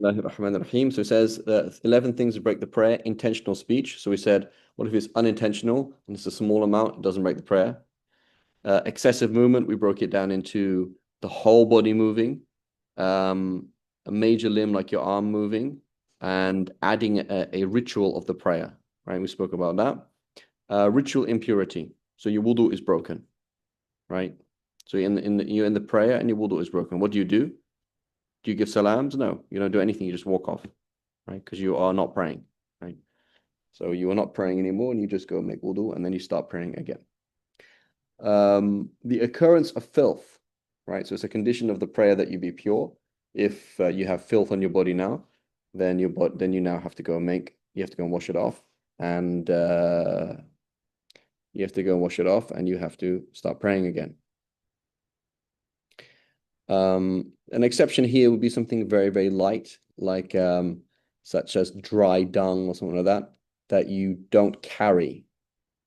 Bismillahirrahmanirrahim. So it says 11 things that break the prayer. Intentional speech. So we said, what if it's unintentional and it's a small amount? It doesn't break the prayer. Excessive movement. We broke it down into the whole body moving, um, a major limb like your arm moving, and adding a ritual of the prayer. Right? We spoke about that. Ritual impurity. So your wudu is broken. Right? So you're in the prayer and your wudu is broken. What do you do? Do you give salams? No, you don't do anything. You just walk off, right? Because you are not praying, right? So you are not praying anymore, and you just go make wudu, and then you start praying again. The occurrence of filth, right? So it's a condition of the prayer that you be pure. If you have filth on your body now, then you now have to go and you have to go and wash it off, and you have to go and wash it off, and you have to start praying again. An exception here would be something very, very light, like such as dry dung or something like that, that you don't carry,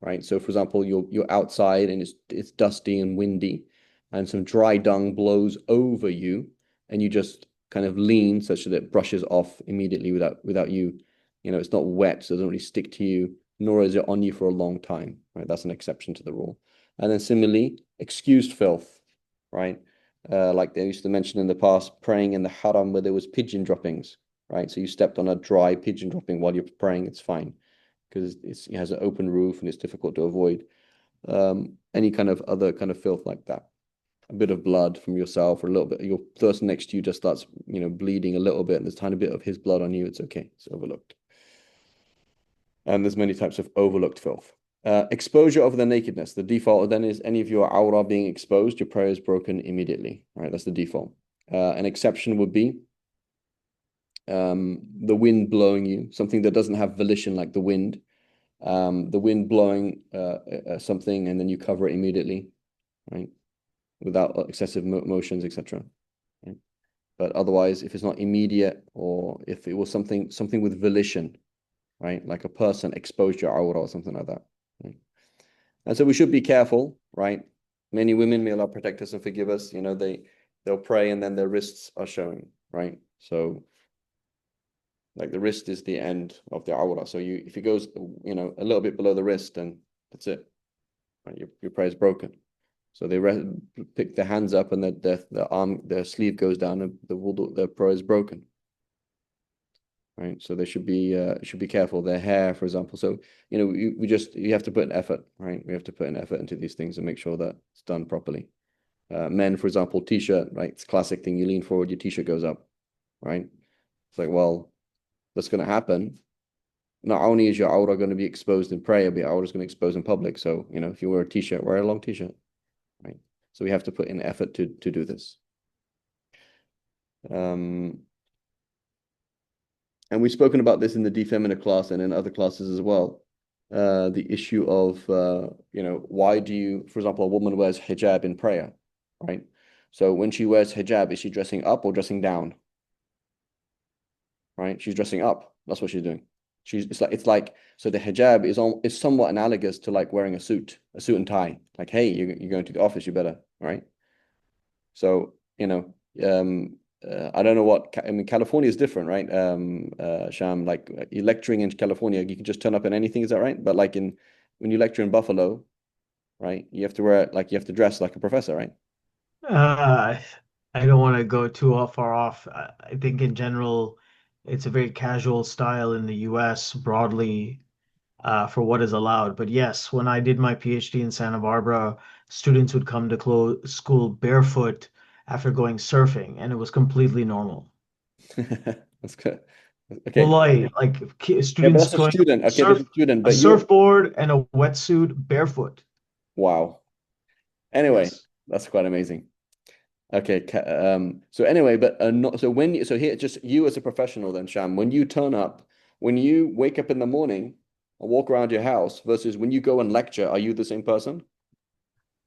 right? So, for example, you're outside and it's dusty and windy, and some dry dung blows over you, and you just kind of lean such that it brushes off immediately without you, it's not wet, so it doesn't really stick to you, nor is it on you for a long time, right? That's an exception to the rule. And then similarly, excused filth, right? Like they used to mention in the past, praying in the haram where there was pigeon droppings, right? So you stepped on a dry pigeon dropping while you're praying, it's fine because it has an open roof and it's difficult to avoid. Any kind of other kind of filth like that, a bit of blood from yourself or a little bit, your person next to you just starts, bleeding a little bit and there's a tiny bit of his blood on you, it's okay, it's overlooked. And there's many types of overlooked filth. Exposure of the nakedness. The default then is any of your aura being exposed, your prayer is broken immediately. Right, that's the default. An exception would be the wind blowing you, something that doesn't have volition like the wind. The wind blowing something and then you cover it immediately, right, without excessive motions, etc. Right? But otherwise, if it's not immediate or if it was something with volition, right, like a person exposed your aura or something like that. Right? And so we should be careful, right? Many women, may Allah protect us and forgive us, they'll pray and then their wrists are showing, right? So like the wrist is the end of the aura. So if it goes, a little bit below the wrist, then that's it. Right? Your prayer is broken. So they pick their hands up and their sleeve goes down and the prayer is broken. Right, so they should be careful. Their hair, for example. So you have to put an effort, right? We have to put an effort into these things and make sure that it's done properly. Men, for example, t-shirt, right? It's a classic thing. You lean forward, your t-shirt goes up, right? It's like, well, that's going to happen. Not only is your aura going to be exposed in prayer, but your aura is going to be exposed in public. So if you wear a t-shirt, wear a long t-shirt, right? So we have to put in effort to do this. And we've spoken about this in the defeminate class and in other classes as well. The issue of, why do you, for example, a woman wears hijab in prayer, right? So when she wears hijab, is she dressing up or dressing down? Right? She's dressing up. That's what she's doing. So the hijab is somewhat analogous to like wearing a suit and tie. Like, hey, you're going to the office, you better, right? So, I don't know California is different, right? Sham, like you lecturing in California, you can just turn up in anything, is that right? But like when you lecture in Buffalo, right, you have to dress like a professor, right? Uh, I don't want to go too far off. I think in general, it's a very casual style in the US broadly for what is allowed. But yes, when I did my PhD in Santa Barbara, students would come to school barefoot after going surfing, and it was completely normal. That's good. Okay. Wallahi, like Yeah, but students that's a going student. Okay, that's surf a student, a but you surfboard and a wetsuit barefoot. wow. Anyway, Yes. that's quite amazing. Okay, so anyway, but not so when you so here just you as a professional then, Sham, when you turn up, when you wake up in the morning and walk around your house versus when you go and lecture, are you the same person?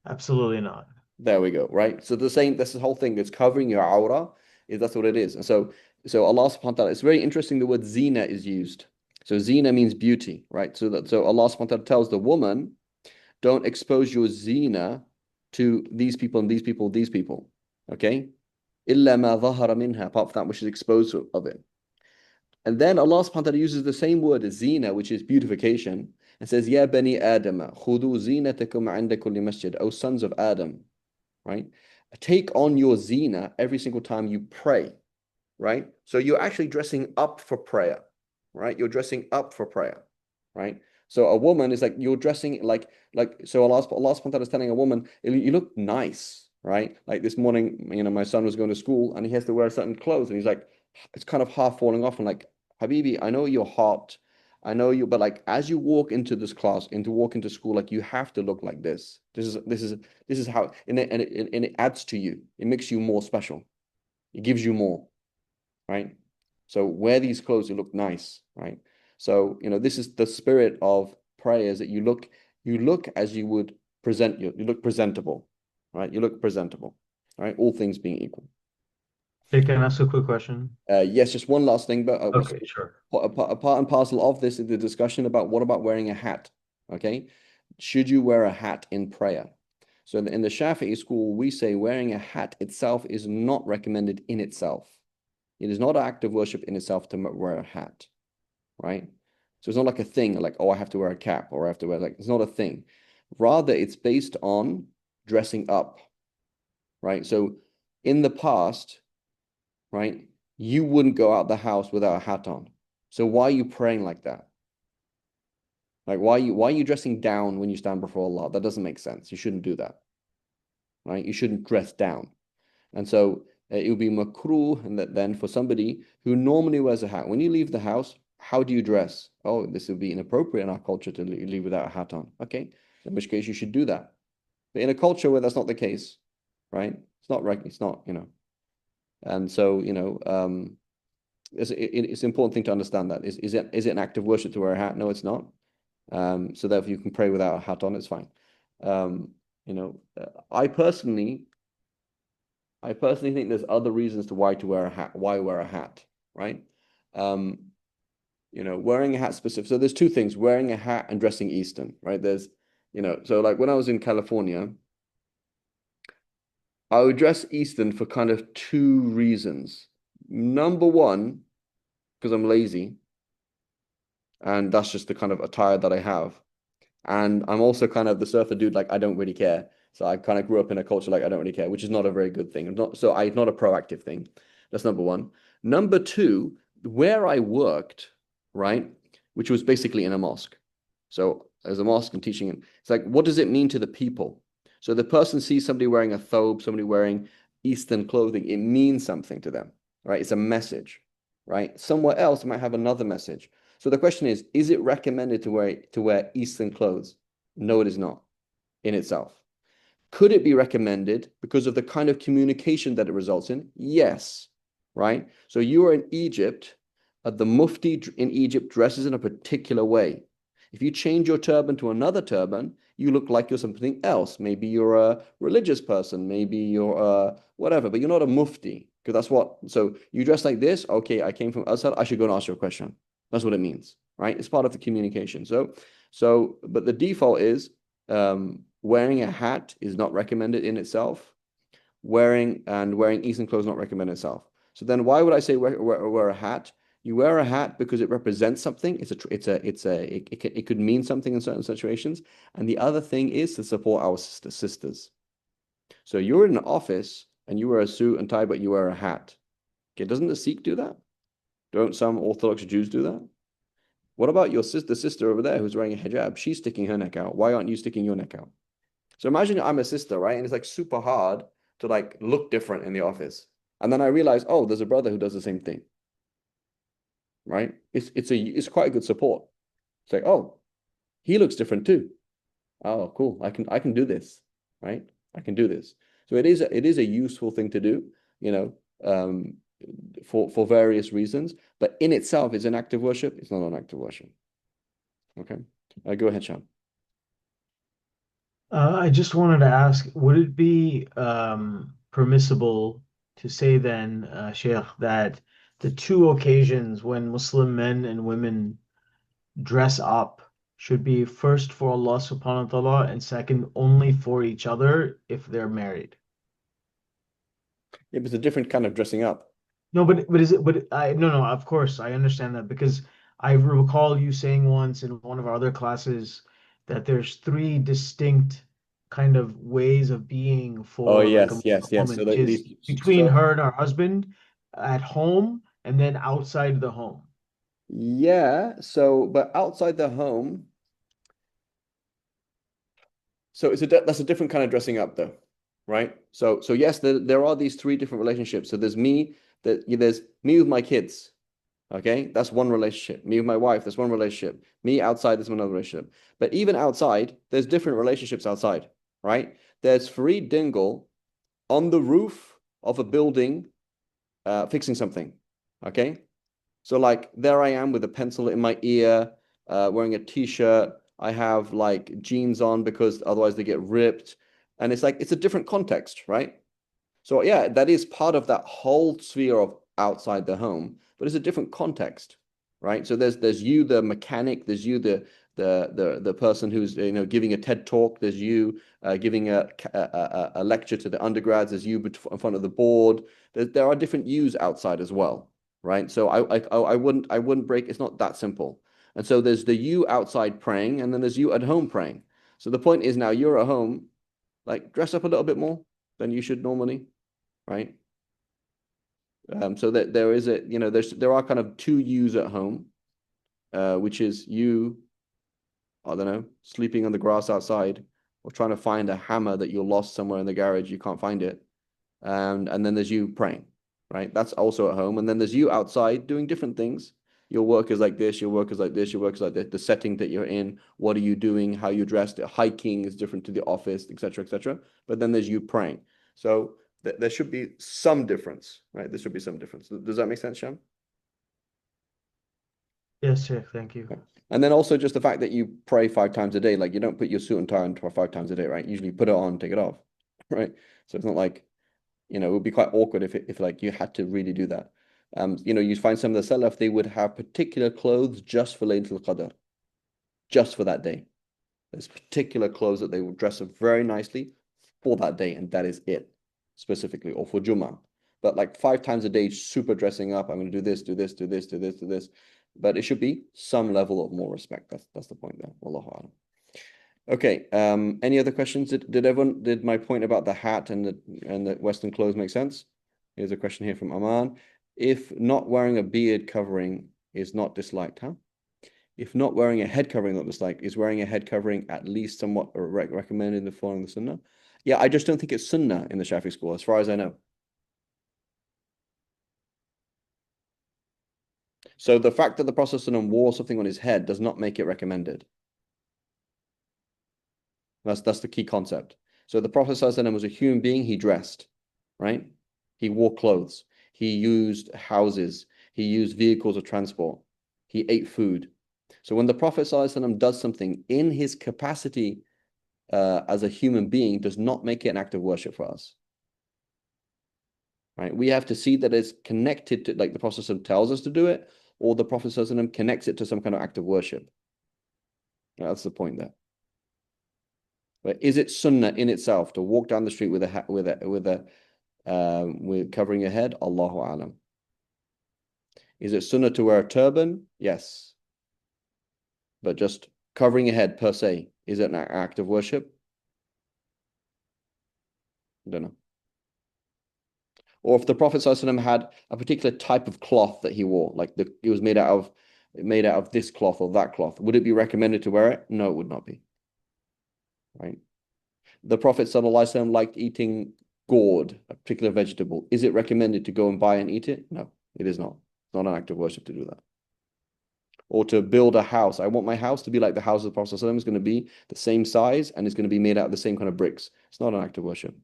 Absolutely not. There we go, right? So this whole thing is covering your aura, is that's what it is. And so Allah subhanahu wa ta'ala, it's very interesting the word zina is used. So zina means beauty, right? So Allah subhanahu wa ta'ala tells the woman, don't expose your zina to these people and these people, these people. Okay? إِلَّا مَا ظَهَرَ مِنْهَا, apart from that which is exposed of it. And then Allah subhanahu wa ta'ala uses the same word as zina, which is beautification, and says, Ya bani Adam, khudu zinatakum 'inda kulli masjid, O sons of Adam, right? Take on your zina every single time you pray, right? So you're actually dressing up for prayer, right? You're dressing up for prayer, right? So a woman is like you're dressing like so Allah subhanahu wa ta'ala is telling a woman, you look nice, right? Like this morning, my son was going to school and he has to wear certain clothes and he's like, it's kind of half falling off. And like, Habibi, I know you're hot. I know you, but like as you walk into this class, walk into school, like you have to look like this. This is how and it adds to you. It makes you more special. It gives you more, right? So wear these clothes, you look nice, right? So, this is the spirit of prayer is that you look as you would you look presentable, right? You look presentable, right? All things being equal. Hey, can I ask a quick question? Yes, just one last thing, but Okay, sure. a part and parcel of this is the discussion about what about wearing a hat? Okay. Should you wear a hat in prayer? So in the Shafi'i school, we say wearing a hat itself is not recommended in itself. It is not an act of worship in itself to wear a hat, right? So it's not like a thing like, oh, I have to wear a cap or I have to wear it's not a thing. Rather, it's based on dressing up, right? So in the past, right, you wouldn't go out the house without a hat on. So why are you praying like that? Like why are you dressing down when you stand before Allah? That doesn't make sense. You shouldn't do that, right? You shouldn't dress down. And so it would be makruh, and that then for somebody who normally wears a hat, when you leave the house, how do you dress? Oh, this would be inappropriate in our culture to leave without a hat on. Okay, in which case you should do that. But in a culture where that's not the case, right? It's not right. It's not, And so, it's an important thing to understand that. Is it an act of worship to wear a hat? No, it's not. So therefore you can pray without a hat on, it's fine. Um, you know, uh, I personally I personally think there's other reasons to why to wear a hat, why wear a hat, right? Um, wearing a hat specific. So there's two things, wearing a hat and dressing Eastern, right? So like when I was in California, I would dress Eastern for kind of two reasons. Number one, because I'm lazy, and that's just the kind of attire that I have. And I'm also kind of the surfer dude, like I don't really care. So I kind of grew up in a culture like I don't really care, which is not a very good thing. Not a proactive thing. That's number one. Number two, where I worked, right, which was basically in a mosque. So as a mosque and teaching, it's like, what does it mean to the people? So the person sees somebody wearing a thobe, somebody wearing Eastern clothing, it means something to them, right? It's a message, right? Somewhere else it might have another message. So the question is it recommended to wear Eastern clothes? No, it is not in itself. Could it be recommended because of the kind of communication that it results in? Yes, right? So you are in Egypt, the Mufti in Egypt dresses in a particular way. If you change your turban to another turban, you look like you're something else. Maybe you're a religious person, maybe you're whatever, but you're not a Mufti because that's what. So you dress like this. Okay, I came from Azhar. I should go and ask you a question. That's what it means, right? It's part of the communication. But the default is wearing a hat is not recommended in itself. Wearing Eastern clothes not recommended itself. So then why would I say wear a hat? You wear a hat because it represents something. It could mean something in certain situations. And the other thing is to support our sisters. So you're in an office and you wear a suit and tie, but you wear a hat. Okay, doesn't the Sikh do that? Don't some Orthodox Jews do that? What about your sister over there who's wearing a hijab? She's sticking her neck out. Why aren't you sticking your neck out? So imagine I'm a sister, right? And it's like super hard to like look different in the office. And then I realize, oh, there's a brother who does the same thing, right? It's quite a good support. It's like, oh, he looks different too. Oh, cool. I can do this, right? I can do this. So it is a useful thing to do, you know, um, for various reasons. But in itself, it's an act of worship. It's not an act of worship. Okay. Go ahead, Sean. I just wanted to ask, would it be permissible to say then, Sheikh, that the two occasions when Muslim men and women dress up should be first for Allah subhanahu wa ta'ala and second only for each other if they're married? Yeah, but it's a different kind of dressing up. No, but is it? But I no no. Of course, I understand that because I recall you saying once in one of our other classes that there's three distinct kind of ways of being Oh for like a yes, yes, yes. woman So is these, between so her and her husband at home and then outside the home. yeah. So, but outside the home, so that's a different kind of dressing up, though, right? So yes, there are these three different relationships. So there's me, there's me with my kids. Okay, that's one relationship. Me with my wife, that's one relationship. Me outside, there's another relationship. But even outside, there's different relationships outside, right? There's Fareed Dingle on the roof of a building, fixing something. Okay, so like there I am with a pencil in my ear, wearing a t-shirt. I have like jeans on because otherwise they get ripped, and it's like it's a different context, right? So yeah, that is part of that whole sphere of outside the home, but it's a different context, right? So there's you, the mechanic, there's you, the person who's giving a TED talk, there's you giving a lecture to the undergrads, there's you in front of the board. There are different yous outside as well, right? So I wouldn't break. It's not that simple. And so there's the you outside praying, and then there's you at home praying. So the point is now you're at home, like dress up a little bit more than you should normally, right? So that there is there are kind of two yous at home, which is you, I don't know, sleeping on the grass outside or trying to find a hammer that you lost somewhere in the garage, you can't find it. And then there's you praying, right? That's also at home. And then there's you outside doing different things. Your work is like this, your work is like this, your work is like this, the setting that you're in, what are you doing, how you dressed, hiking is different to the office, etc., etc. But then there's you praying. So there should be some difference, right? There should be some difference. Does that make sense, Sham? Yes, sir. Thank you. Yeah. And then also just the fact that you pray 5 times a day, like you don't put your suit and tie on 5 times a day, right? Usually you put it on, take it off, right? So it's not like, it would be quite awkward if like you had to really do that. You find some of the Salaf, they would have particular clothes just for Laylatul Qadr, just for that day. There's particular clothes that they will dress up very nicely for that day, and that is it, specifically, or for Jummah. But like 5 times a day, super dressing up. I'm going to do this, do this, do this, do this, do this. But it should be some level of more respect. That's the point there. Wallahu a'lam. Okay. Any other questions? Did my point about the hat and the Western clothes make sense? Here's a question here from Aman. If not wearing a beard covering is not disliked, huh? If not wearing a head covering not disliked, is wearing a head covering at least somewhat recommended in the following the Sunnah? Yeah, I just don't think it's Sunnah in the Shafi school, as far as I know. So the fact that the Prophet ﷺ wore something on his head does not make it recommended. That's the key concept. So the Prophet ﷺ was a human being, he dressed, right? He wore clothes, he used houses, he used vehicles of transport, he ate food. So when the Prophet ﷺ does something in his capacity as a human being, does not make it an act of worship for us. Right? We have to see that it's connected to, like the Prophet ﷺ tells us to do it, or the Prophet ﷺ connects it to some kind of act of worship. That's the point there. But is it sunnah in itself to walk down the street with with covering your head? Allahu alam. Is it sunnah to wear a turban? Yes. But just covering your head per se, is it an act of worship? I don't know. Or if the Prophet ﷺ had a particular type of cloth that he wore, like it was made out of this cloth or that cloth, would it be recommended to wear it? No, it would not be. Right? The Prophet ﷺ liked eating gourd, a particular vegetable. Is it recommended to go and buy and eat it? No, it is not. It's not an act of worship to do that. Or to build a house. I want my house to be like the house of the Prophet ﷺ. It's going to be the same size and it's going to be made out of the same kind of bricks. It's not an act of worship.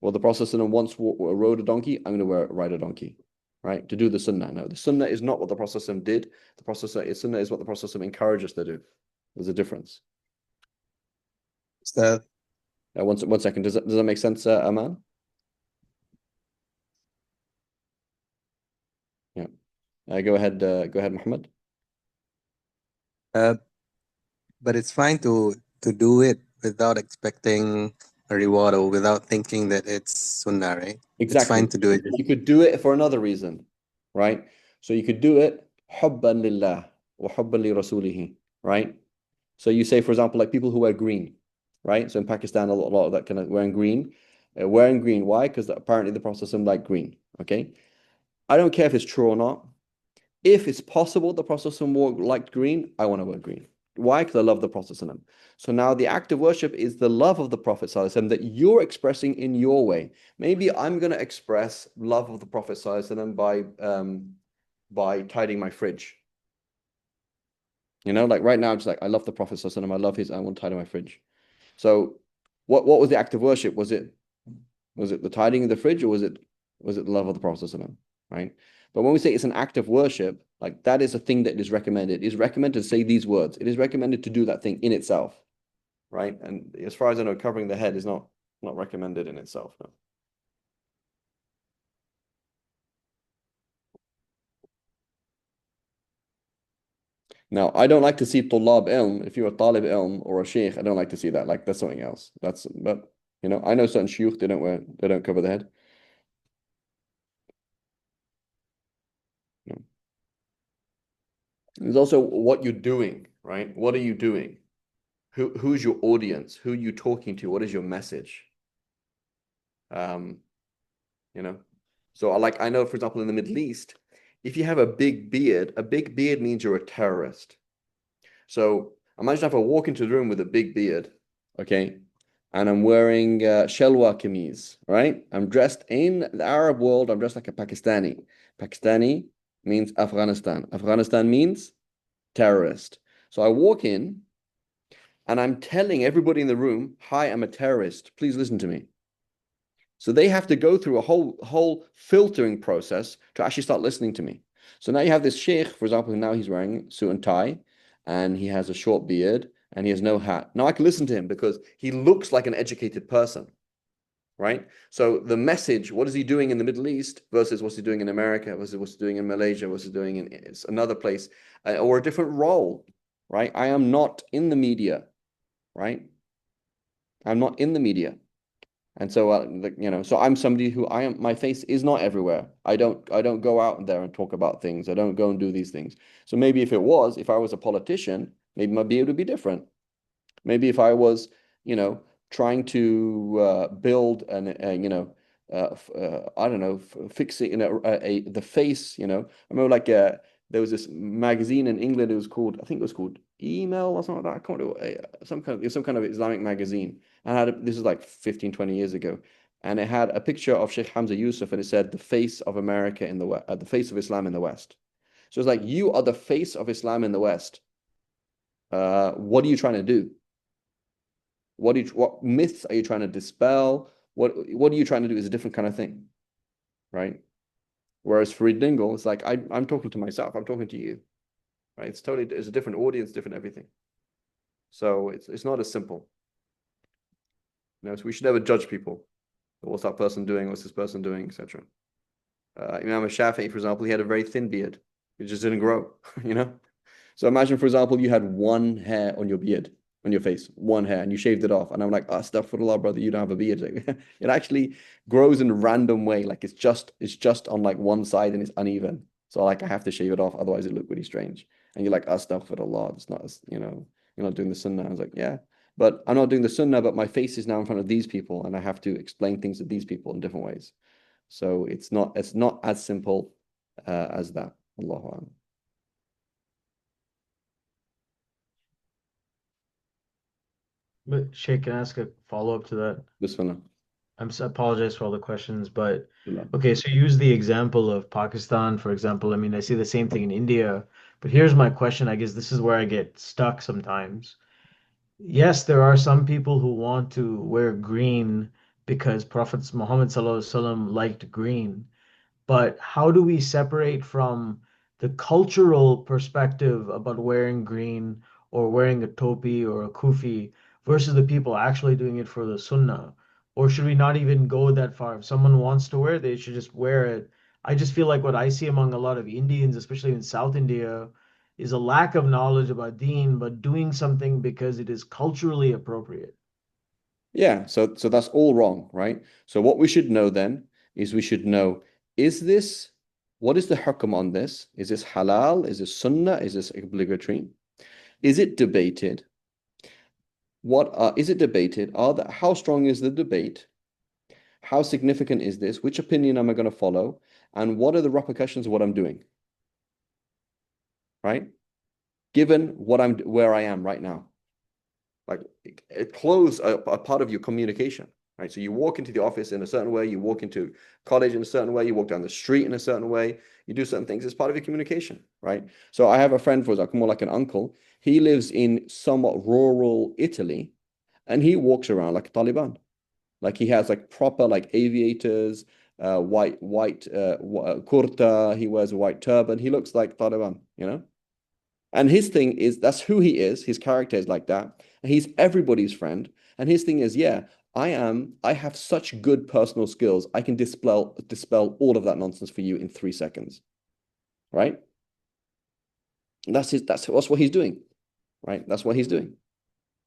Well, the Prophet ﷺ once rode a donkey. I'm going to ride a donkey, right? To do the sunnah. No, the sunnah is not what the Prophet ﷺ did. The Prophet sunnah is what the Prophet ﷺ encouraged us to do. There's a difference. Is that One second. Does that make sense, Aman? Yeah. Go ahead. Go ahead, Muhammad. but it's fine to do it without expecting a reward or without thinking that it's sunnah, right? It's Exactly. fine to do it. You could do it for another reason, right? So you could do it حبا لله وحبا لرسوله, right? So you say, for example, like people who wear green, right? So in Pakistan, a lot of that kind of wearing green. Wearing green, why? Because apparently the Prophet like green, okay? I don't care if it's true or not. If it's possible the Prophet liked green, I want to wear green. Why? Because I love the Prophet. So now the act of worship is the love of the Prophet that you're expressing in your way. Maybe I'm going to express love of the Prophet by tidying my fridge. You know, like right now, I'm just like, I love the Prophet, I love his, I want to tidy my fridge. So what was the act of worship? Was it the tidying of the fridge, or was it the love of the Prophet? Right? But when we say it's an act of worship, like that is a thing that is recommended. It is recommended to say these words. It is recommended to do that thing in itself. Right? And as far as I know, covering the head is not recommended in itself. No. Now, I don't like to see tulab ilm. If you're a talib ilm or a sheikh, I don't like to see that. Like that's something else. But I know certain shuyukh, they don't cover the head. No. There's also what you're doing, right? What are you doing? Who's your audience? Who are you talking to? What is your message? Um, you know. So I know, for example, in the Middle East, if you have a big beard means you're a terrorist. So imagine if I walk into the room with a big beard, okay, and I'm wearing shalwa kameez, right? I'm dressed in the Arab world, I'm dressed like a Pakistani. Pakistani means Afghanistan. Afghanistan means terrorist. So I walk in and I'm telling everybody in the room, hi, I'm a terrorist. Please listen to me. So they have to go through a whole filtering process to actually start listening to me. So now you have this sheikh, for example, now he's wearing suit and tie, and he has a short beard, and he has no hat. Now I can listen to him because he looks like an educated person, right? So the message, what is he doing in the Middle East versus what's he doing in America versus what's he doing in Malaysia, what's he doing in another place, or a different role, right? I am not in the media, right? I'm not in the media. And so, so I'm somebody who my face is not everywhere. I don't go out there and talk about things. I don't go and do these things. So maybe if I was a politician, maybe my beard would be different. Maybe if I was, trying to build I don't know, fixing, the face, I remember there was this magazine in England. I think it was called Email or something like that. I can't remember, some kind of Islamic magazine. And this is like 15, 20 years ago. And it had a picture of Sheikh Hamza Yusuf, and it said the face of America in the West, the face of Islam in the West. So it's like, you are the face of Islam in the West. What are you trying to do? What myths are you trying to dispel? What are you trying to do is a different kind of thing, right? Whereas Farid Dingle, it's like I'm talking to myself, I'm talking to you, right? It's a different audience, different everything. So it's not as simple. So we should never judge people. What's that person doing? What's this person doing, etc. Imam Shafi'i, for example, he had a very thin beard. It just didn't grow, So imagine, for example, you had one hair on your beard, on your face, one hair, and you shaved it off. And I'm like, astaghfirullah, brother, you don't have a beard. It actually grows in a random way. Like it's just on like one side and it's uneven. So like I have to shave it off, otherwise it look really strange. And you're like, astaghfirullah, it's not, you're not doing the sunnah. I was like, yeah, but I'm not doing the sunnah, but my face is now in front of these people, and I have to explain things to these people in different ways. So it's not as simple as that. Allahu A'lam. But Sheikh, can I ask a follow-up to that? Bismillah. Apologize for all the questions, but Bismillah. okay, so use the example of Pakistan, for example. I mean, I see the same thing in India, but here's my question. I guess this is where I get stuck sometimes. Yes, there are some people who want to wear green because Prophet Muhammad SAW liked green. But how do we separate from the cultural perspective about wearing green or wearing a topi or a kufi versus the people actually doing it for the sunnah? Or should we not even go that far? If someone wants to wear it, they should just wear it. I just feel like what I see among a lot of Indians, especially in South India, is a lack of knowledge about deen, but doing something because it is culturally appropriate. Yeah, so that's all wrong, right? So what we should know then is we should know, what is the hukm on this? Is this halal? Is this sunnah? Is this obligatory? Is it debated? Is it debated? How strong is the debate? How significant is this? Which opinion am I going to follow? And what are the repercussions of what I'm doing? Right? Given where I am right now. Like it clothes a part of your communication, right? So you walk into the office in a certain way, you walk into college in a certain way, you walk down the street in a certain way, you do certain things. It's part of your communication, right? So I have a friend, for example, more like an uncle. He lives in somewhat rural Italy, and he walks around like a Taliban. Like he has like proper like aviators, white kurta. He wears a white turban. He looks like Taliban, you know. And his thing is that's who he is. His character is like that. And he's everybody's friend. And his thing is, yeah, I have such good personal skills. I can dispel all of that nonsense for you in 3 seconds. Right? And that's what he's doing. Right? That's what he's doing.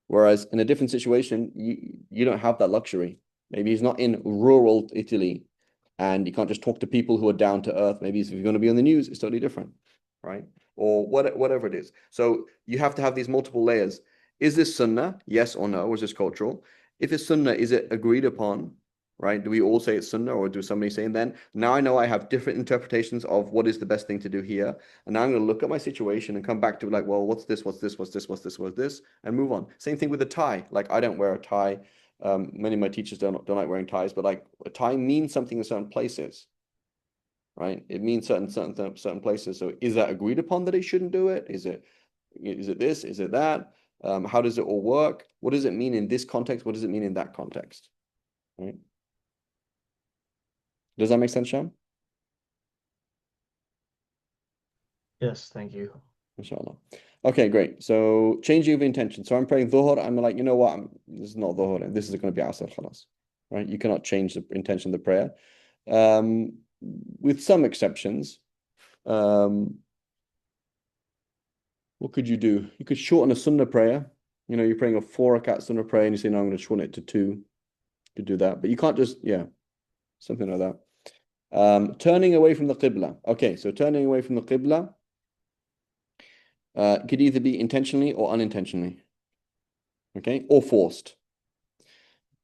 Whereas in a different situation, you don't have that luxury. Maybe he's not in rural Italy and you can't just talk to people who are down to earth. Maybe if you're going to be on the news, it's totally different, right? Or whatever it is. So you have to have these multiple layers. Is this sunnah? Yes or no? Or is this cultural? If it's sunnah, is it agreed upon? Right? Do we all say it's sunnah, or do somebody say, and then now I know I have different interpretations of what is the best thing to do here. And now I'm going to look at my situation and come back to like, well, what's this? What's this? What's this? What's this? What's this? And move on. Same thing with a tie. Like I don't wear a tie. Many of my teachers don't like wearing ties, but like a tie means something in certain places, right? It means certain places. So is that agreed upon that he shouldn't do it? Is it this? Is it that? How does it all work? What does it mean in this context? What does it mean in that context? Right? Does that make sense, Sham? Yes, thank you. Inshallah. Okay, great. So changing of intention. So I'm praying dhuhr. I'm like, you know what? This is not dhuhr. This is going to be asr khalas. Right? You cannot change the intention of the prayer. With some exceptions. What could you do? You could shorten a sunnah prayer. You know, you're praying a 4 rakat sunnah prayer and you say, no, I'm going to shorten it to 2. You could do that. But you can't just, yeah, something like that. Turning away from the qibla. Okay, so turning away from the qibla could either be intentionally or unintentionally. Okay, or forced.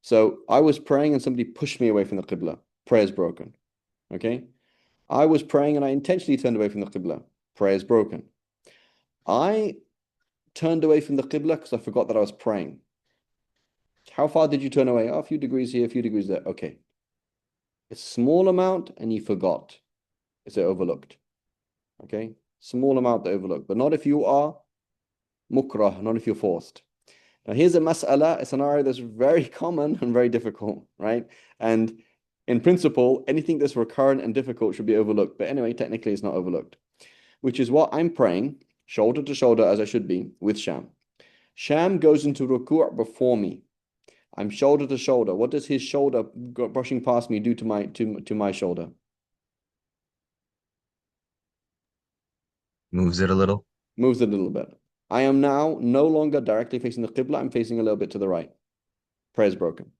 So I was praying and somebody pushed me away from the qibla. Prayer's broken. Okay, I was praying and I intentionally turned away from the qibla. Prayer's broken. I turned away from the qibla because I forgot that I was praying. How far did you turn away? Oh, a few degrees here, a few degrees there. Okay. A small amount and you forgot. Is it overlooked? Okay. Small amount that overlooked, but not if you are mukrah, not if you're forced. Now, here's a mas'ala, a scenario that's very common and very difficult, right? And in principle, anything that's recurrent and difficult should be overlooked. But anyway, technically, it's not overlooked, which is what I'm praying, shoulder to shoulder, as I should be, with Sham. Sham goes into ruku' before me. I'm shoulder to shoulder. What does his shoulder brushing past me do to my shoulder? Moves it a little. Moves it a little bit. I am now no longer directly facing the qibla. I'm facing a little bit to the right. Prayer's broken.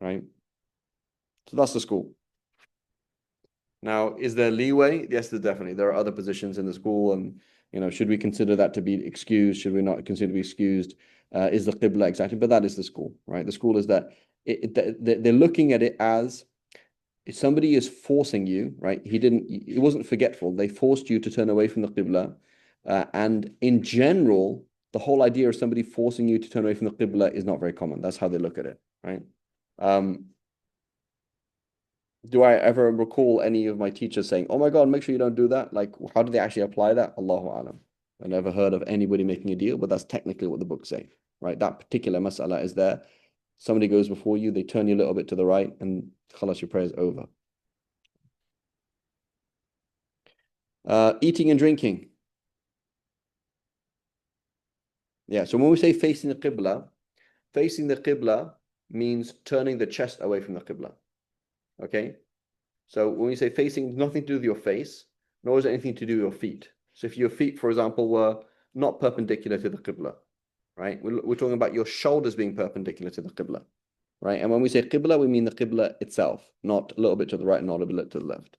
Right? So that's the school. Now, is there leeway? Yes, there's definitely. There are other positions in the school, and should we consider that to be excused? Should we not consider to be excused? Is the qibla exactly? But that is the school, right? The school is that they're looking at it as if somebody is forcing you, right? It wasn't forgetful. They forced you to turn away from the qibla. And in general, the whole idea of somebody forcing you to turn away from the qibla is not very common. That's how they look at it, right? Do I ever recall any of my teachers saying, oh my God, make sure you don't do that? Like, how do they actually apply that? Allahu alam. I never heard of anybody making a deal, but that's technically what the books say, right? That particular mas'ala is there. Somebody goes before you, they turn you a little bit to the right, and khalas, your prayer is over. Eating and drinking. Yeah, so when we say facing the qibla means turning the chest away from the qibla. Okay? So when we say facing, nothing to do with your face, nor is it anything to do with your feet. So if your feet, for example, were not perpendicular to the qibla, right? We're talking about your shoulders being perpendicular to the qibla, right? And when we say qibla, we mean the qibla itself, not a little bit to the right, not a bit to the left.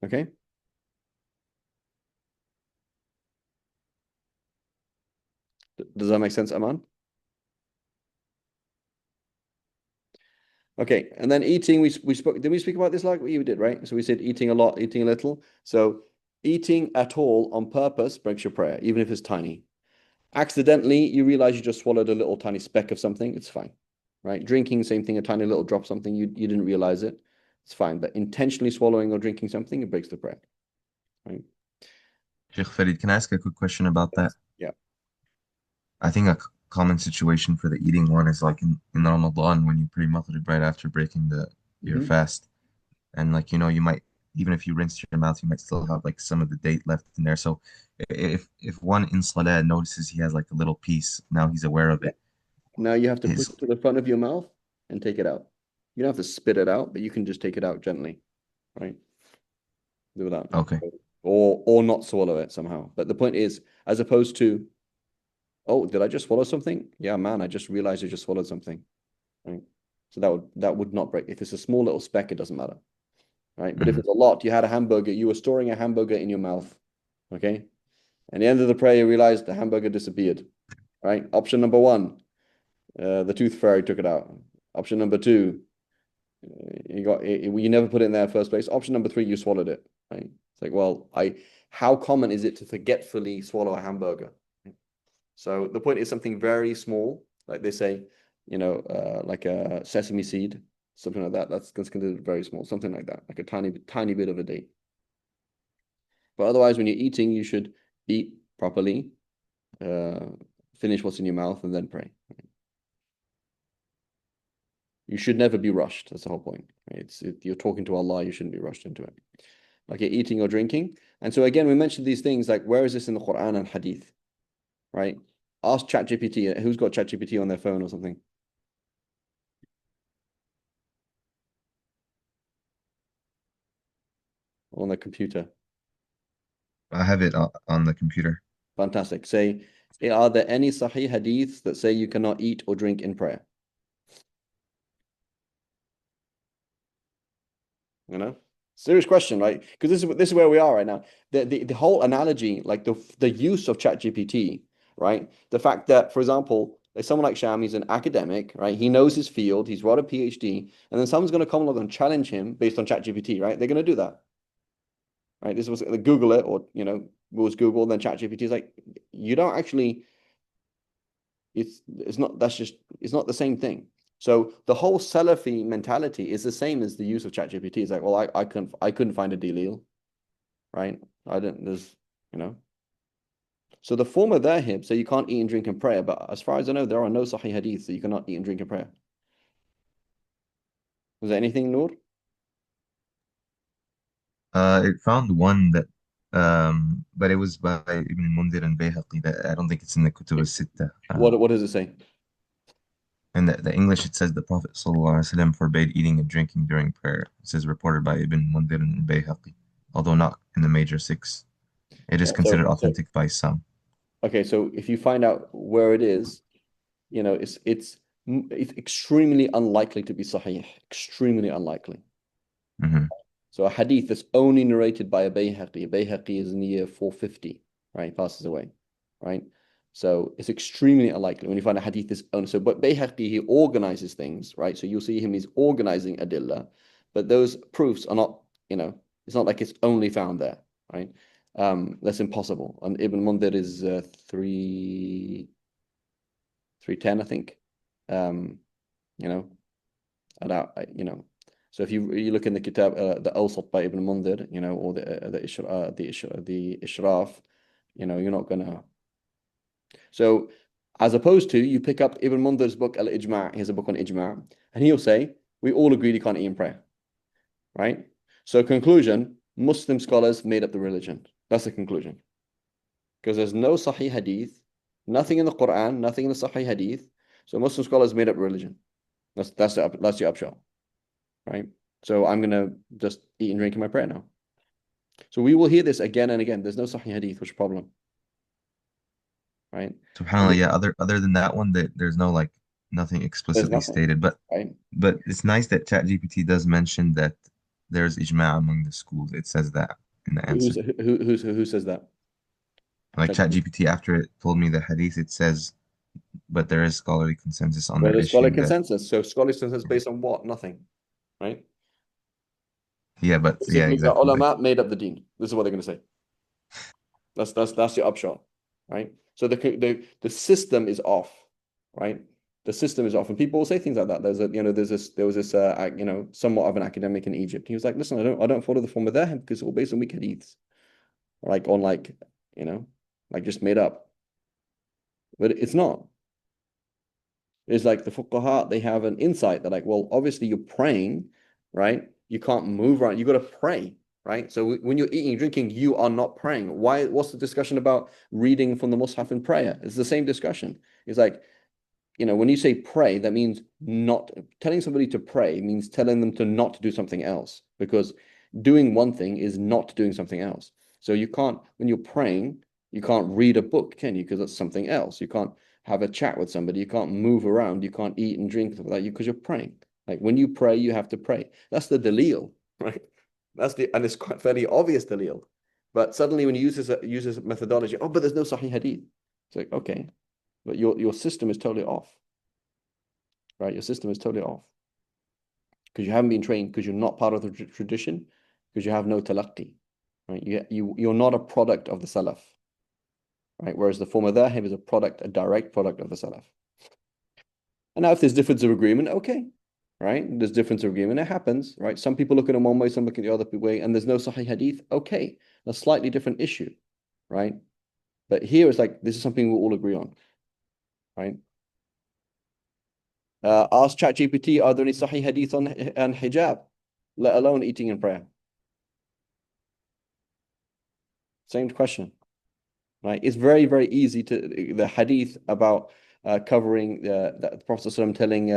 Okay? Does that make sense, Aman? Okay, and then eating, we spoke, did we speak about this like what you did, right? So we said eating a lot, eating a little. So eating at all on purpose breaks your prayer, even if it's tiny. Accidentally, you realize you just swallowed a little tiny speck of something, it's fine, right? Drinking, same thing, a tiny little drop something, you didn't realize it, it's fine. But intentionally swallowing or drinking something, it breaks the prayer, right? Sheikh Farid, can I ask a quick question about that? Yeah. I think a common situation for the eating one is like in Ramadan when you pray Maghrib right after breaking your fast. And like, you might, even if you rinse your mouth, you might still have like some of the date left in there. So if one in Salah notices he has like a little piece, now he's aware of it. Now you have to push His, it to the front of your mouth and take it out. You don't have to spit it out, but you can just take it out gently, right? Do that. okay. Or not swallow it somehow. But the point is, as opposed to, oh, did I just swallow something? Yeah, man, I just realized I just swallowed something. Right. So that would not break. If it's a small little speck, it doesn't matter. Right. But if it's a lot, you had a hamburger, you were storing a hamburger in your mouth. Okay. And the end of the prayer, you realized the hamburger disappeared. Right. Option number one, the tooth fairy took it out. Option number two, you never put it in there in the first place. Option number three, you swallowed it. Right. It's like, well, how common is it to forgetfully swallow a hamburger? So the point is something very small, like they say, like a sesame seed, something like that. That's considered very small, something like that, like a tiny bit of a date. But otherwise, when you're eating, you should eat properly, finish what's in your mouth, and then pray. You should never be rushed. That's the whole point. Right? You're talking to Allah. You shouldn't be rushed into it. Like you're eating or drinking. And so again, we mentioned these things like where is this in the Quran and Hadith? Right? Ask ChatGPT. Who's got ChatGPT on their phone or something? On the computer. I have it on the computer. Fantastic. Say, are there any Sahih hadiths that say you cannot eat or drink in prayer? Serious question, right? Because this is where we are right now. The whole analogy, like the use of ChatGPT, right? The fact that, for example, there's someone like Sham, he's an academic, right? He knows his field, he's got a PhD, and then someone's going to come along and challenge him based on ChatGPT, right? They're going to do that, right? This was Google it, or was Google, then ChatGPT is like, you don't actually. It's not. That's just. It's not the same thing. So the whole Salafi mentality is the same as the use of ChatGPT. It's like, well, I couldn't find a delil, right? I don't. So the form of their hib, so you can't eat and drink and pray. But as far as I know, there are no Sahih hadiths that you cannot eat and drink and pray. Was there anything, Noor? It found one that, but it was by Ibn Mundir and Bayhaqi. That I don't think it's in the Kutub al-Sitta. What does it say? In the English, it says the Prophet ﷺ forbade eating and drinking during prayer. It says reported by Ibn Mundir and Bayhaqi, although not in the major six. It is Yeah, considered authentic by some. Okay, so if you find out where it is, it's extremely unlikely to be sahih, extremely unlikely. Mm-hmm. So a hadith that's only narrated by a Bayhaqi is in the year 450, right? He passes away, right? So it's extremely unlikely when you find a hadith that's only. So, but Bayhaqi, he organizes things, right? So you'll see him, he's organizing adillah, but those proofs are not, it's not like it's only found there, right? That's impossible. And Ibn Mundhir is 310, I think. You know, so if you look in the Kitab, the Awsat by Ibn Mundhir, or the Ishraf, you're not gonna. So, as opposed to you pick up Ibn Mundhir's book Al-Ijma', he has a book on Ijma', and he'll say we all agree you can't eat in prayer, right? So, conclusion: Muslim scholars made up the religion. That's the conclusion, because there's no Sahih Hadith, nothing in the Quran, nothing in the Sahih Hadith. So, Muslim scholars made up religion. That's the upshot, right? So I'm gonna just eat and drink in my prayer now. So we will hear this again and again. There's no Sahih Hadith, which is a problem, right? SubhanAllah, yeah. Other than that one, that there's no like nothing There's explicitly nothing, stated. right? But it's nice that ChatGPT does mention that there's ijma among the schools. It says that in the answer. Who says that? Like ChatGPT. ChatGPT, after it told me the hadith, it says, but there is scholarly consensus on Well, their there's scholarly issue that, consensus. So scholarly consensus based on what? Nothing, right? yeah, but yeah, Basically, the exactly. Like, ulama made up the deen. This is what they're going to say. That's the upshot, right? So the system is off, right? The system is off, and people will say things like that. There was this somewhat of an academic in Egypt. He was like, listen, I don't follow the form of their because it's all based on weak hadiths, like on like just made up. But it's not. It's like the fuqaha, they have an insight. They're like, well, obviously you're praying, right? You can't move around. You got to pray, right? So when you're eating, drinking, you are not praying. Why? What's the discussion about reading from the Mus'haf in prayer? It's the same discussion. It's like, when you say pray, that means not telling somebody to pray means telling them to not do something else, because doing one thing is not doing something else. So you can't, when you're praying, you can't read a book, can you? Because that's something else. You can't have a chat with somebody. You can't move around. You can't eat and drink like that because you're praying. Like when you pray, you have to pray. That's the dalil, right? And it's quite fairly obvious dalil. But suddenly when you use this methodology, oh, but there's no Sahih Hadith. It's like, okay, but your system is totally off, right? Your system is totally off because you haven't been trained, because you're not part of the tradition, because you have no talaqqi, right? You're not a product of the salaf, right? Whereas the former dhahib is a direct product of the salaf. And now if there's difference of agreement, okay, right? There's difference of agreement, it happens, right? Some people look at it one way, some look at the other way, and there's no Sahih Hadith, okay, a slightly different issue, right? But here it's like, this is something we all agree on, right? Ask ChatGPT, are there any Sahih Hadith on hijab, let alone eating in prayer? Same question, right? It's very, very easy the hadith about covering the Prophet ﷺ telling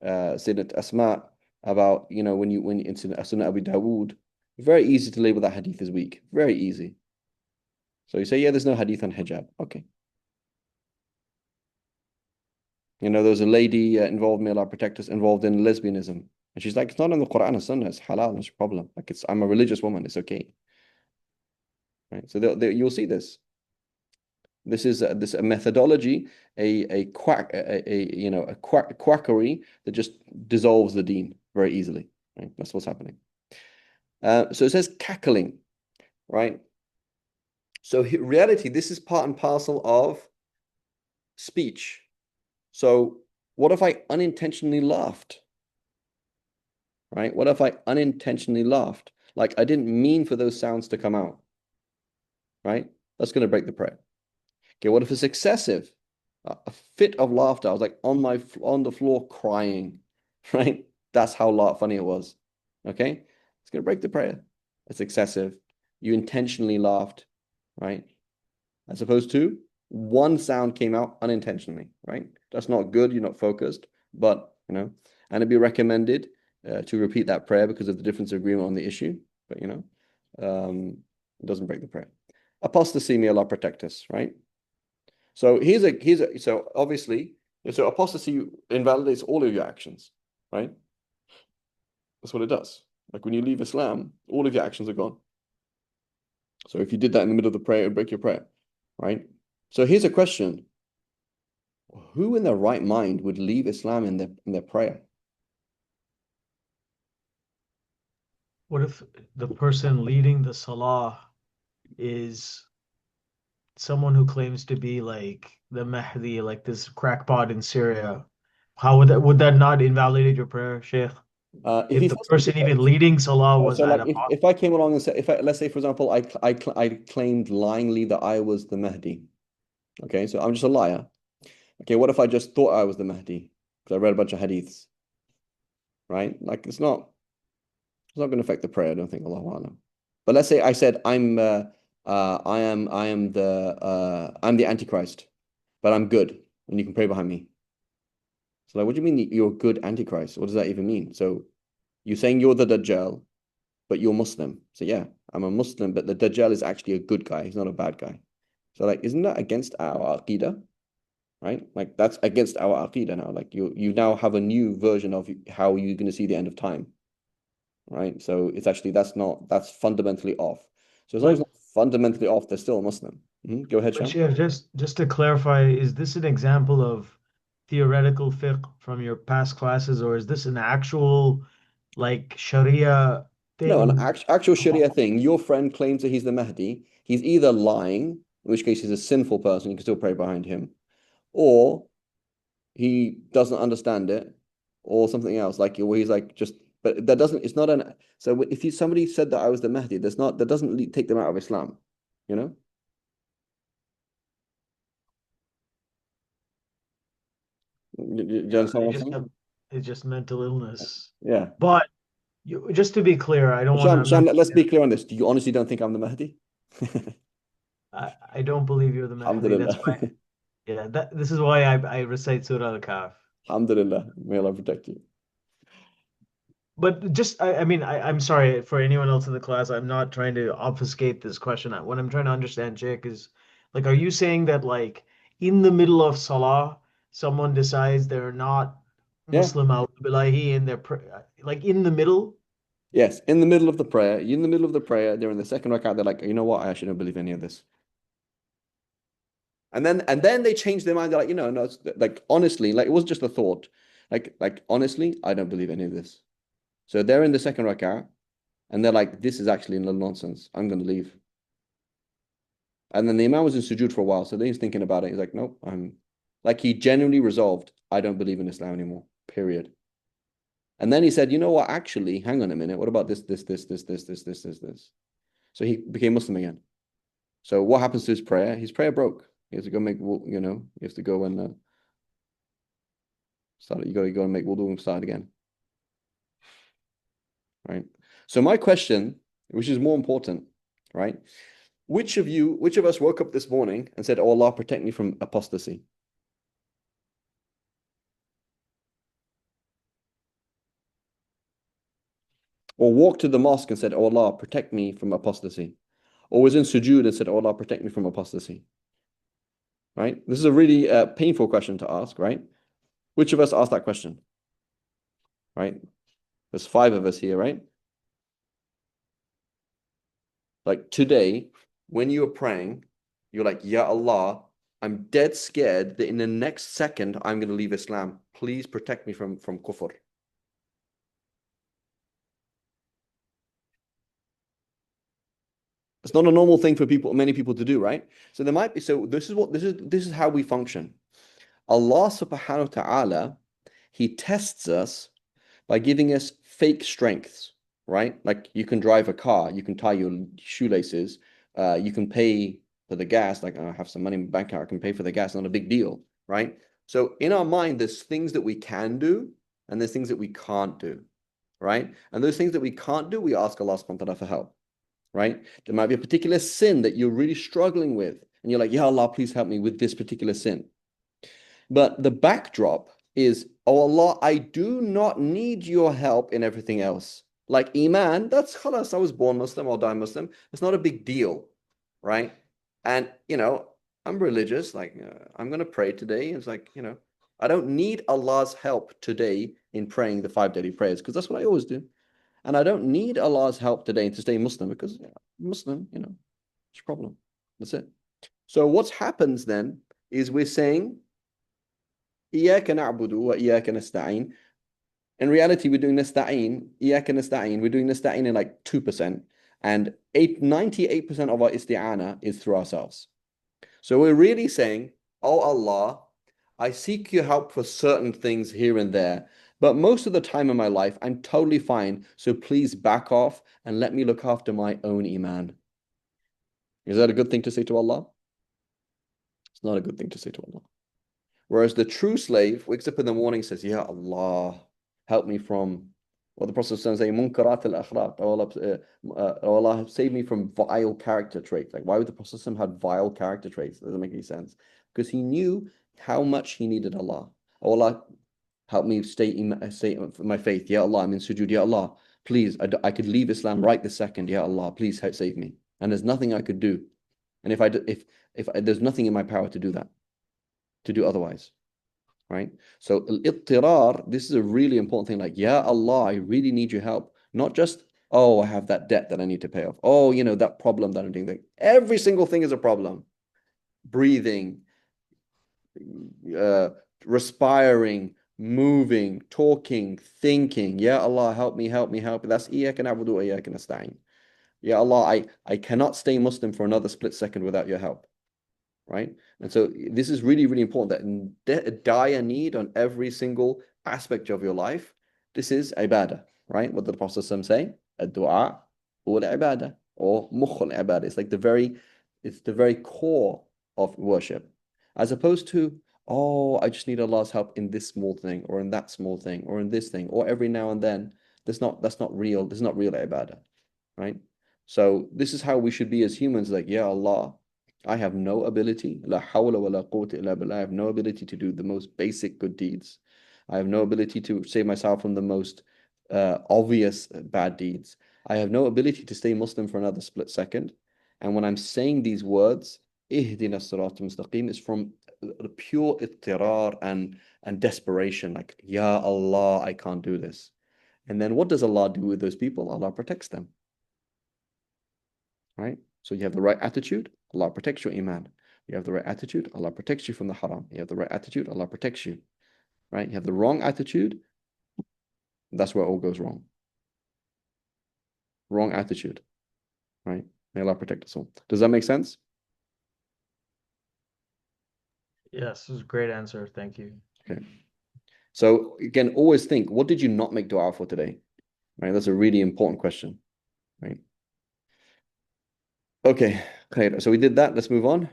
Sayyidat Asma about, when it's in Sunnah Abu Dawood, very easy to label that hadith as weak. Very easy. So you say, yeah, there's no hadith on hijab. Okay. There was a lady involved, may Allah protect us, involved in lesbianism. And she's like, it's not in the Quran and Sunnah, it's halal, it's a problem. Like, I'm a religious woman, it's okay. Right? So you'll see this. This is a methodology, a quackery that just dissolves the deen very easily. Right? That's what's happening. So it says cackling, right? So reality, this is part and parcel of speech. So what if I unintentionally laughed? Right? What if I unintentionally laughed? Like I didn't mean for those sounds to come out. Right? That's going to break the prayer. Okay, what if it's excessive? A fit of laughter. I was like on the floor crying, right? That's how funny it was. Okay, it's gonna break the prayer. It's excessive. You intentionally laughed, right? As opposed to one sound came out unintentionally, right? That's not good. You're not focused, but and it'd be recommended to repeat that prayer because of the difference of agreement on the issue. But it doesn't break the prayer. Apostasy, may Allah protect us, right? So so obviously, so apostasy invalidates all of your actions, right? That's what it does. Like when you leave Islam, all of your actions are gone. So if you did that in the middle of the prayer, it would break your prayer, right? So here's a question. Who in their right mind would leave Islam in their prayer? What if the person leading the salah is someone who claims to be like the Mahdi, like this crackpot in Syria? How would that not invalidate your prayer, Sheikh? If If he the says something person even leading salah was so, an like apostle? if I came along and said, let's say for example, I claimed lyingly that I was the Mahdi. Okay, so I'm just a liar. Okay, what if I just thought I was the Mahdi because I read a bunch of hadiths, right? Like it's not going to affect the prayer. I don't think, Allahu A'lam. But let's say I said I'm the Antichrist, but I'm good, and you can pray behind me. So like, what do you mean you're good Antichrist? What does that even mean? So you're saying you're the Dajjal, but you're Muslim. So yeah, I'm a Muslim, but the Dajjal is actually a good guy. He's not a bad guy. So like, isn't that against our Aqidah? Right? Like that's against our Aqidah now. Like you now have a new version of how you're going to see the end of time. Right? So it's actually that's fundamentally off. So as long as it's not fundamentally off, they're still a Muslim. Go ahead, But Sham. yeah, just to clarify, is this an example of theoretical fiqh from your past classes, or is this an actual like Sharia No, an thing? actual Sharia thing. Your friend claims that he's the Mahdi. He's either lying, in which case he's a sinful person, you can still pray behind him, or he doesn't understand it, or something else. Like where he's like just, but that doesn't. It's not an. So if somebody said that I was the Mahdi, that doesn't take them out of Islam, you know. You understand They what I'm just saying? have it's just mental illness. Yeah. But just to be clear, I don't want to. I'm Sham, not. let's be clear on this. Do you honestly don't think I'm the Mahdi? I don't believe you're the Mahdi. That's Alhamdulillah. why. Yeah, this is why I recite Surah Al-Kahf. Alhamdulillah. May Allah protect you. But just, I mean, I'm sorry for anyone else in the class. I'm not trying to obfuscate this question. What I'm trying to understand, Jake, is like, are you saying that like in the middle of Salah, someone decides they're not Yeah. Muslim billahi and like in the middle? Yes. In the middle of the prayer, in the middle of the prayer, they're in the second rak'ah, they're like, you know what? I actually don't believe any of this. And then they change their mind. They're like, no, it's like honestly, like it was just a thought. Like honestly, I don't believe any of this. So they're in the second rak'ah and they're like, this is actually a little nonsense. I'm gonna leave. And then the Imam was in sujood for a while. So then he's thinking about it. He's like, nope, I'm like he genuinely resolved, I don't believe in Islam anymore. Period. And then he said, you know what? Actually, hang on a minute. What about this? So he became Muslim again. So what happens to his prayer? His prayer broke. He has to go make, he has to go and start. You got to go and make wudu and start again. Right. So my question, which is more important, right? Which of us woke up this morning and said, "Oh Allah, protect me from apostasy"? Or walked to the mosque and said, "Oh Allah, protect me from apostasy"? Or was in sujood and said, "Oh Allah, protect me from apostasy"? Right? This is a really painful question to ask, right? Which of us asked that question? Right? There's 5 of us here, right? Like today, when you are praying, you're like, Ya Allah, I'm dead scared that in the next second I'm going to leave Islam. Please protect me from kufr. It's not a normal thing for many people to do, right? So there might be, so this is how we function. Allah subhanahu wa ta'ala, He tests us by giving us fake strengths, right? Like you can drive a car, you can tie your shoelaces, you can pay for the gas. Like I have some money in my bank account, I can pay for the gas, not a big deal, right? So in our mind, there's things that we can do and there's things that we can't do, right? And those things that we can't do, we ask Allah subhanahu wa ta'ala for help, right? There might be a particular sin that you're really struggling with, and you're like, Ya Allah, please help me with this particular sin. But the backdrop is, oh Allah, I do not need your help in everything else. Like Iman, that's khalas, I was born Muslim, I'll die Muslim. It's not a big deal, right? And, I'm religious, like I'm going to pray today. It's like, I don't need Allah's help today in praying the 5 daily prayers because that's what I always do. And I don't need Allah's help today to stay Muslim because Muslim, it's a problem. That's it. So what happens then is we're saying, إياك نعبد وإياك نستعين. In reality, we're doing nasta'in, إياك نستعين. We're doing nasta'in in like 2%. And 98% of our isti'ana is through ourselves. So we're really saying, oh Allah, I seek your help for certain things here and there. But most of the time in my life, I'm totally fine. So please back off and let me look after my own iman. Is that a good thing to say to Allah? It's not a good thing to say to Allah. Whereas the true slave wakes up in the morning and says, Ya Allah, help me from what the Prophet says, munkarat al-akhlaq. Oh Allah, save me from vile character traits. Like, why would the Prophet have vile character traits? It doesn't make any sense. Because he knew how much he needed Allah. Oh Allah, help me stay in my faith. Ya Allah, I'm in sujood. Ya Allah, please, I could leave Islam right this second. Ya Allah, please save me. And there's nothing I could do. And if there's nothing in my power to do that, to do otherwise, right? So al-ittirar, this is a really important thing. Like, Ya Allah, I really need your help. Not just, oh, I have that debt that I need to pay off. Oh, that problem that I'm doing. Every single thing is a problem. Breathing, respiring, moving, talking, thinking. Ya Allah, help me, help me, help me. That's iyyaka na'budu wa iyyaka nasta'in. Ya Allah, I cannot stay Muslim for another split second without your help. Right? And so this is really, really important. That dire need on every single aspect of your life. This is ibadah, right? What did the Prophet say? Ad-du'a or ibadah or mukhul ibadah. It's like it's the very core of worship. As opposed to, oh, I just need Allah's help in this small thing or in that small thing or in this thing or every now and then. That's not real. This is not real ibadah, right? So this is how we should be as humans. Like, Ya Allah, I have no ability. La hawla wa la quwwata illa billah. I have no ability to do the most basic good deeds. I have no ability to save myself from the most obvious bad deeds. I have no ability to stay Muslim for another split second. And when I'm saying these words, ihdina sirat mustaqim, is from the pure ittirar and desperation. Like, Ya Allah, I can't do this. And then what does Allah do with those people? Allah protects them. Right? So you have the right attitude, Allah protects your iman. You have the right attitude, Allah protects you from the haram. You have the right attitude, Allah protects you. Right? You have the wrong attitude, that's where it all goes wrong. Wrong attitude. Right? May Allah protect us all. Does that make sense? Yes, this is a great answer. Thank you. Okay. So again, always think, what did you not make dua for today? Right? That's a really important question. Right? Okay, so we did that. Let's move on.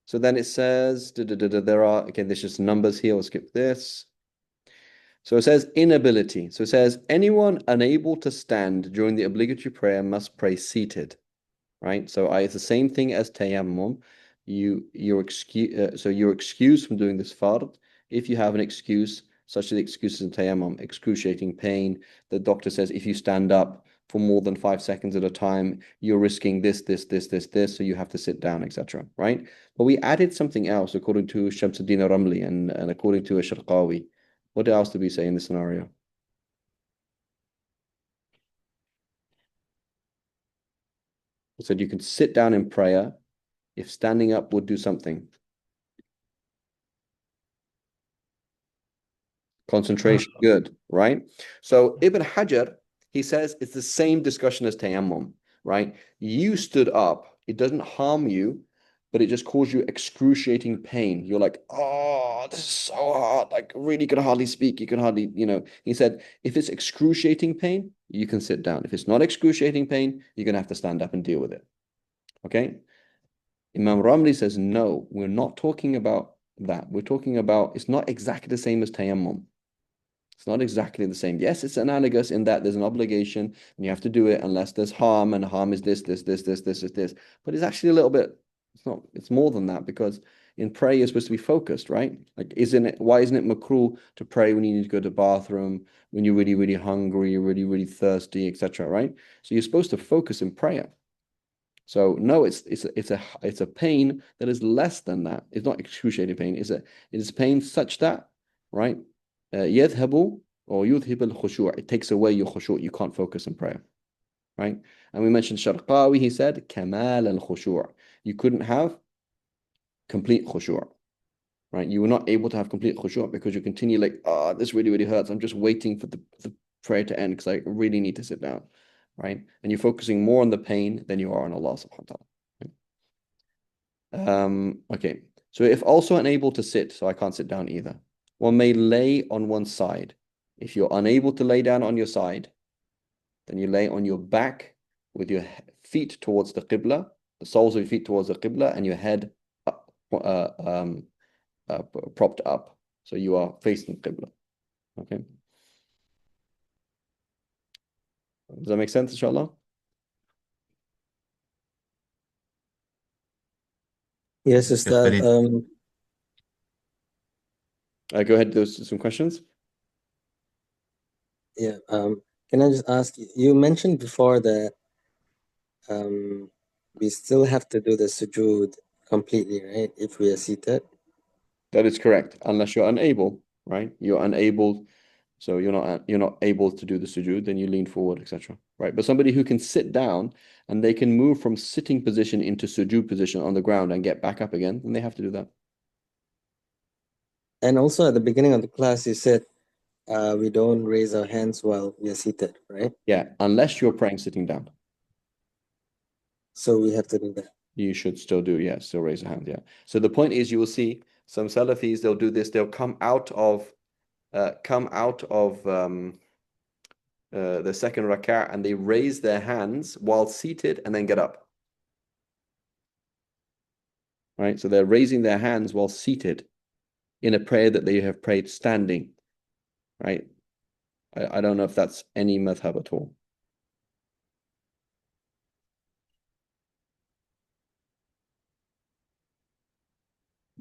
So then it says, there are, again, there's just numbers here. We'll skip this. So it says inability. So it says anyone unable to stand during the obligatory prayer must pray seated, right? So it's the same thing as tayammum. You're excused from doing this fard if you have an excuse, such as the excuses in tayammum, excruciating pain. The doctor says if you stand up for more than 5 seconds at a time, you're risking this, so you have to sit down, etc. Right? But we added something else according to Shamsuddin Ramli and according to Sharqawi. What else did we say in this scenario? We said you can sit down in prayer if standing up would do something. Concentration, good, right? So Ibn Hajar, he says it's the same discussion as tayammum, right? You stood up, it doesn't harm you, but it just caused you excruciating pain. You're like, oh, this is so hard. Like, really can hardly speak. You can hardly, He said, if it's excruciating pain, you can sit down. If it's not excruciating pain, you're going to have to stand up and deal with it. Okay? Imam Ramli says, no, we're not talking about that. We're talking about, it's not exactly the same as tayammum. It's not exactly the same. Yes, it's analogous in that there's an obligation and you have to do it unless there's harm, and harm is this. But it's actually a little bit, it's more than that, because in prayer you're supposed to be focused, right? Like, why isn't it makruh to pray when you need to go to the bathroom, when you're really, really hungry, you're really, really thirsty, etc., right? So you're supposed to focus in prayer. So no, it's a pain that is less than that. It's not excruciating pain. It is pain such that, right? يذهب or يذهب الخشوع. It takes away your khushu'. You can't focus in prayer, right? And we mentioned Sharqawi. He said kamal al-khushu'. You couldn't have complete khushu', right? You were not able to have complete khushu' because you continue like, oh, this really, really hurts. I'm just waiting for the prayer to end because I really need to sit down, right? And you're focusing more on the pain than you are on Allah subhanahu wa ta'ala. Okay. So if also unable to sit, so I can't sit down either. One may lay on one side. If you're unable to lay down on your side, then you lay on your back with your feet towards the Qibla, the soles of your feet towards the Qibla, and your head up, propped up. So you are facing Qibla. Okay. Does that make sense, inshallah? Yes, Ustad. Go ahead, there's some questions. Yeah. Can I just ask you, you mentioned before that we still have to do the sujood completely, right? If we are seated. That is correct, unless you're unable, right? You're unable, so you're not able to do the sujood, then you lean forward, etc. Right? But somebody who can sit down and they can move from sitting position into sujood position on the ground and get back up again, then they have to do that. And also at the beginning of the class, you said we don't raise our hands while we are seated, right? Yeah, unless you're praying sitting down. So we have to do that. You should still do, yeah, still raise a hand, yeah. So the point is, you will see some Salafis, they'll do this, they'll come out of the second rak'ah and they raise their hands while seated and then get up. Right? So they're raising their hands while seated in a prayer that they have prayed standing. Right? I don't know if that's any madhab at all.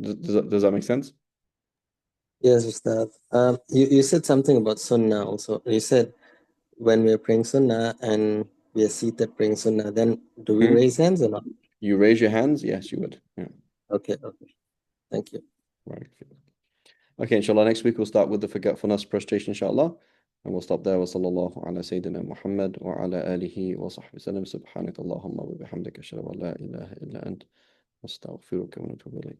Does that make sense? Yes, Ustad. You said something about sunnah also. You said when we are praying sunnah and we are seated praying sunnah, then do we raise hands or not? You raise your hands? Yes, you would. Yeah. Okay. Thank you. Right. Okay, inshallah, next week we'll start with the forgetfulness prostration, inshallah. And we'll stop there. Wa sallallahu ala Sayyidina Muhammad wa ala alihi wa sahbihi sallam. Subhanaka Allahumma wa bihamdika ashhadu an la ilaha illa ant. Astaghfiruka wa atubu ilayk.